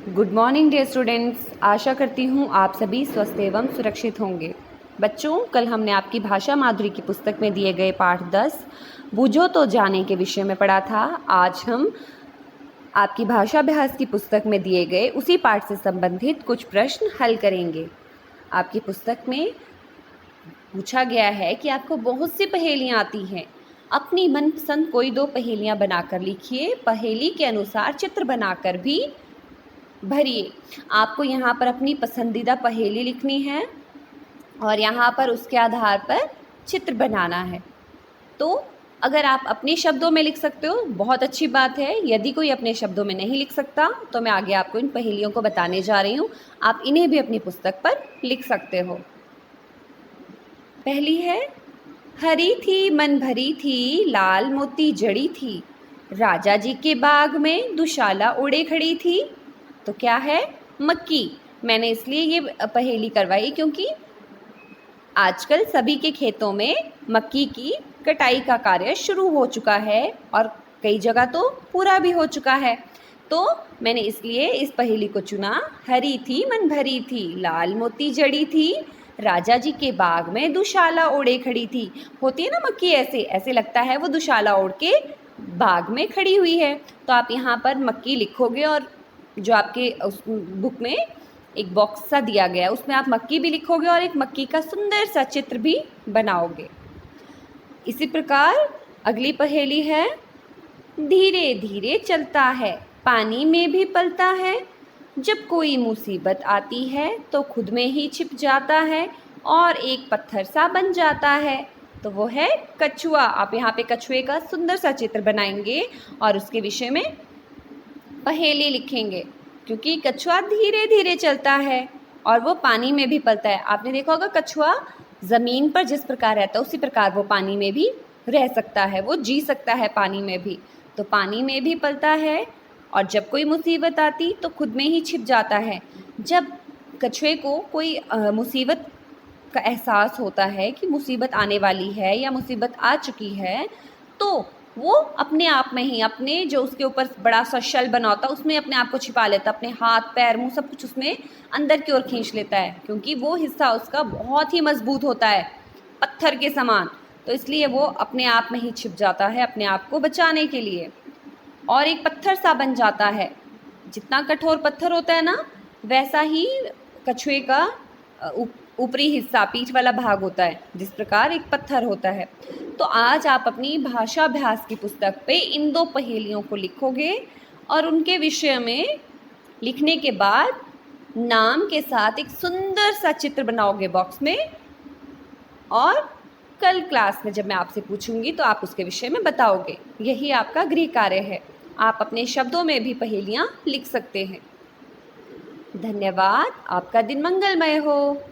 Good morning dear students. आशा करती हूँ आप सभी स्वस्थ एवं सुरक्षित होंगे। बच्चों, कल हमने आपकी भाषा माधुरी की पुस्तक में दिए गए पाठ 10 बूझो तो जाने के विषय में पढ़ा था। आज हम आपकी भाषा अभ्यास की पुस्तक में दिए गए उसी पाठ से संबंधित कुछ प्रश्न हल करेंगे। आपकी पुस्तक में पूछा गया है कि आपको बहुत सी पहेलियाँ आती हैं। अपनी मनपसंद कोई दो पहेलियाँ बनाकर लिखिए। पहेली के अनुसार चित्र बनाकर भी भरिए। आपको यहाँ पर अपनी पसंदीदा पहेली लिखनी है और यहाँ पर उसके आधार पर चित्र बनाना है। तो अगर आप अपने शब्दों में लिख सकते हो बहुत अच्छी बात है। यदि कोई अपने शब्दों में नहीं लिख सकता तो मैं आगे आपको इन पहेलियों को बताने जा रही हूँ। आप इन्हें भी अपनी पुस्तक पर लिख सकते हो। पहली है, हरी थी मन भरी थी, लाल मोती जड़ी थी, राजा जी के बाग में दुशाला ओढ़े खड़ी थी। तो क्या है? मक्की। मैंने इसलिए ये पहेली करवाई क्योंकि आजकल सभी के खेतों में मक्की की कटाई का कार्य शुरू हो चुका है और कई जगह तो पूरा भी हो चुका है। तो मैंने इसलिए इस पहेली को चुना। हरी थी मन भरी थी, लाल मोती जड़ी थी, राजा जी के बाग में दुशाला ओढ़े खड़ी थी। होती है ना मक्की, ऐसे ऐसे लगता है वो दुशाला ओढ़ के बाग में खड़ी हुई है। तो आप यहाँ पर मक्की लिखोगे और जो आपके उस बुक में एक बॉक्स सा दिया गया है उसमें आप मक्की भी लिखोगे और एक मक्की का सुंदर सा चित्र भी बनाओगे। इसी प्रकार अगली पहेली है, धीरे धीरे चलता है, पानी में भी पलता है, जब कोई मुसीबत आती है तो खुद में ही छिप जाता है और एक पत्थर सा बन जाता है। तो वो है कछुआ। आप यहाँ पे कछुए का सुंदर सा चित्र बनाएंगे और उसके विषय में पहेली लिखेंगे। क्योंकि कछुआ धीरे धीरे चलता है और वो पानी में भी पलता है। आपने देखा होगा कछुआ ज़मीन पर जिस प्रकार रहता है उसी प्रकार वो पानी में भी रह सकता है, वो जी सकता है पानी में भी। तो पानी में भी पलता है और जब कोई मुसीबत आती तो खुद में ही छिप जाता है। जब कछुए को कोई मुसीबत का एहसास होता है कि मुसीबत आने वाली है या मुसीबत आ चुकी है तो वो अपने आप में ही अपने जो उसके ऊपर बड़ा सा शल बना होता है उसमें अपने आप को छिपा लेता है। अपने हाथ पैर मुंह सब कुछ उसमें अंदर की ओर खींच लेता है क्योंकि वो हिस्सा उसका बहुत ही मजबूत होता है, पत्थर के समान। तो इसलिए वो अपने आप में ही छिप जाता है अपने आप को बचाने के लिए और एक पत्थर सा बन जाता है। जितना कठोर पत्थर होता है ना वैसा ही कछुए का ऊपरी हिस्सा पीठ वाला भाग होता है, जिस प्रकार एक पत्थर होता है। तो आज आप अपनी भाषा अभ्यास की पुस्तक पे इन दो पहेलियों को लिखोगे और उनके विषय में लिखने के बाद नाम के साथ एक सुंदर सा चित्र बनाओगे बॉक्स में और कल क्लास में जब मैं आपसे पूछूंगी तो आप उसके विषय में बताओगे। यही आपका गृह कार्य है। आप अपने शब्दों में भी पहेलियाँ लिख सकते हैं। धन्यवाद। आपका दिन मंगलमय हो।